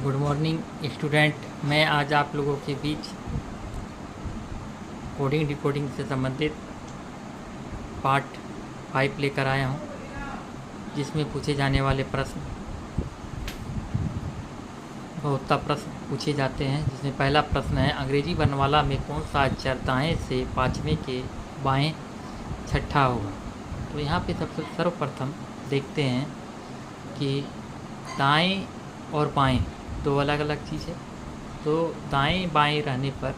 Good morning student. मैं आज आप लोगों के बीच कोडिंग डिकोडिंग से संबंधित पार्ट 5 लेकर आया हूं, जिसमें पूछे जाने वाले प्रश्न बहुता प्रश्न पूछे जाते हैं। जिसमें पहला प्रश्न है, अंग्रेजी वर्णमाला में कौन सा अक्षर दाएं से पाँचवें के बाएं छठा होगा। तो यहाँ पे सबसे सर्वप्रथम देखते हैं कि दाएं और बाएं दो अलग अलग चीज़ है। तो दाएं बाएं रहने पर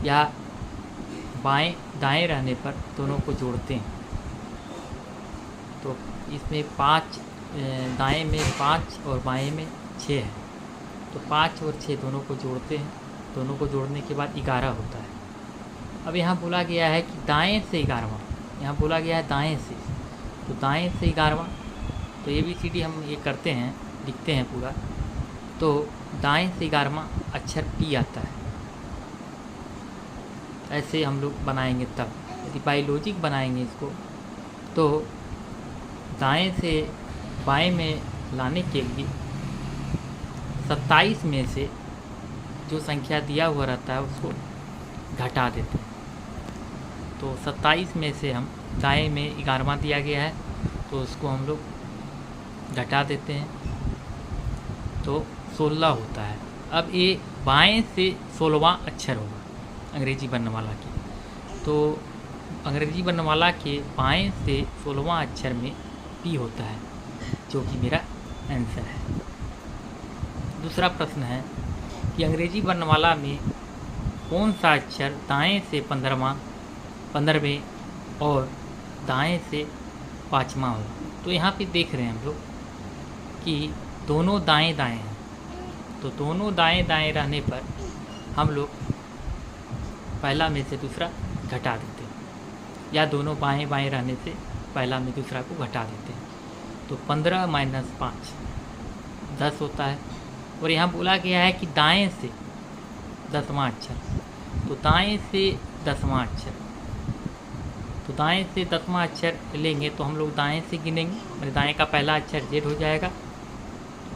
या बाएं दाएं रहने पर दोनों को जोड़ते हैं। तो इसमें दाएं में 5 और बाएं में 6 है। तो 5 और 6 दोनों को जोड़ते हैं। दोनों को जोड़ने के बाद 11 होता है। अब यहाँ बोला गया है कि दाएं से 11वां, यहाँ बोला गया है दाएं से, तो दाएं से 11वां। तो ABCD हम ये करते हैं, लिखते हैं पूरा। तो दाएं से 11वां अक्षर P आता है। ऐसे हम लोग बनाएंगे। तब यदि बायोलॉजिक बनाएंगे इसको, तो दाएं से बाएं में लाने के लिए 27 में से जो संख्या दिया हुआ रहता है उसको घटा देते हैं। तो 27 में से हम दाएं में 11वां दिया गया है, तो उसको हम लोग घटा देते हैं, तो 16 होता है। अब ये बाएं से 16वां अक्षर होगा अंग्रेजी वर्णमाला की। तो अंग्रेजी वर्णमाला के बाएं से 16वां अक्षर में P होता है, जो कि मेरा आंसर है। दूसरा प्रश्न है कि अंग्रेजी वर्णमाला में कौन सा अक्षर दाएं से 15वें और दाएं से 5वां होगा। तो यहाँ पे देख रहे हैं हम लोग कि दोनों दाएं दाएं हैं। तो दोनों दाएं दाएं रहने पर हम लोग पहला में से दूसरा घटा देते हैं, या दोनों बाएं बाएं रहने से पहला में दूसरा को घटा देते हैं। तो 15 - 5 10 होता है। और यहाँ बोला गया है कि दाएं से 10वां अक्षर, तो दाएं से 10वां अक्षर, तो दाएं से 10वां अक्षर लेंगे तो हम लोग दाएं से गिनेंगे। मेरे दाएं का पहला अक्षर Z हो जाएगा,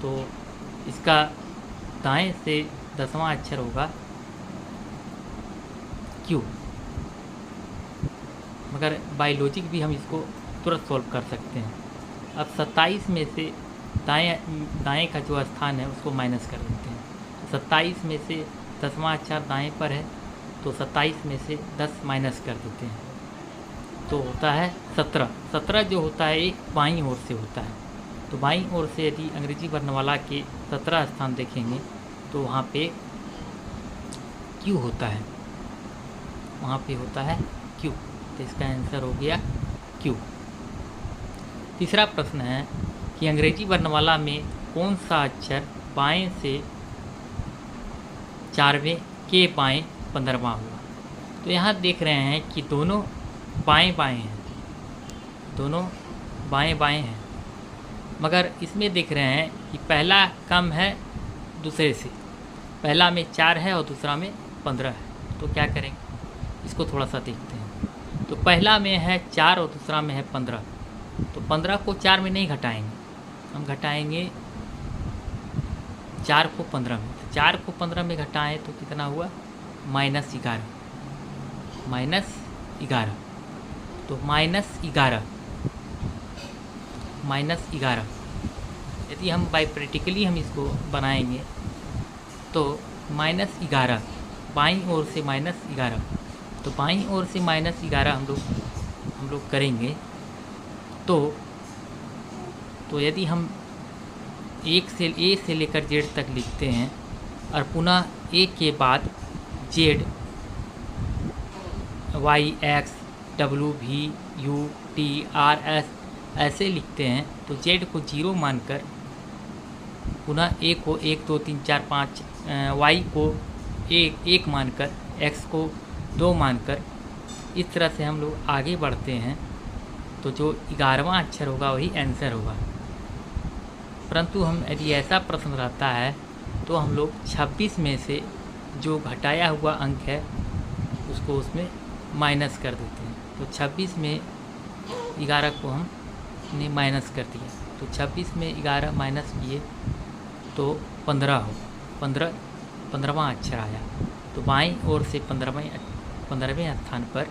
तो इसका दाएं से 10वां अक्षर होगा Q। मगर बायोलॉजिक भी हम इसको तुरंत सॉल्व कर सकते हैं। अब 27 में से दाएं का जो स्थान है उसको माइनस कर देते हैं। 27 में से 10वां अक्षर दाएं पर है, तो 27 में से 10 माइनस कर देते हैं, तो होता है 17। 17 जो होता है एक बाईं ओर से होता है। तो बाईं ओर से यदि अंग्रेजी वर्णमाला के 17 स्थान देखेंगे तो वहाँ पे Q होता है, वहाँ पे होता है Q। तो इसका आंसर हो गया Q। तीसरा प्रश्न है कि अंग्रेजी वर्णमाला में कौन सा अक्षर बाएं से 4वें के बाएं 15वां होगा। तो यहाँ देख रहे हैं कि दोनों बाएं बाएं हैं, दोनों बाएं बाएं हैं, मगर इसमें देख रहे हैं कि पहला कम है दूसरे से। पहला में 4 है और दूसरा में 15 है। तो क्या करेंगे, इसको थोड़ा सा देखते हैं। तो पहला में है 4 और दूसरा में है 15। तो 15 को 4 में नहीं घटाएंगे, हम घटाएंगे 4 को 15 में। तो 4 को 15 में घटाएं तो कितना हुआ, -11। तो -11 यदि हम बाई प्रैक्टिकली हम इसको बनाएंगे तो -11 बाईं ओर से -11। तो बाईं ओर से -11 हम लोग करेंगे। तो यदि हम A से लेकर Z तक लिखते हैं और पुनः A के बाद Z, Y, X, W, V, U, T, R, S ऐसे लिखते हैं, तो Z को 0 मानकर पुनः A को 1 2 3 4 5, Y को 1 मानकर, X को 2 मानकर, इस तरह से हम लोग आगे बढ़ते हैं। तो जो 11वां अक्षर होगा वही आंसर होगा। परंतु हम यदि ऐसा प्रश्न रहता है तो हम लोग 26 में से जो घटाया हुआ अंक है उसको उसमें माइनस कर देते हैं। तो 26 में 11 को हमने माइनस कर दिया। तो 26 में 11 माइनस किए तो 15 हो 15वां अक्षर आया। तो बाईं ओर से 15वें स्थान पर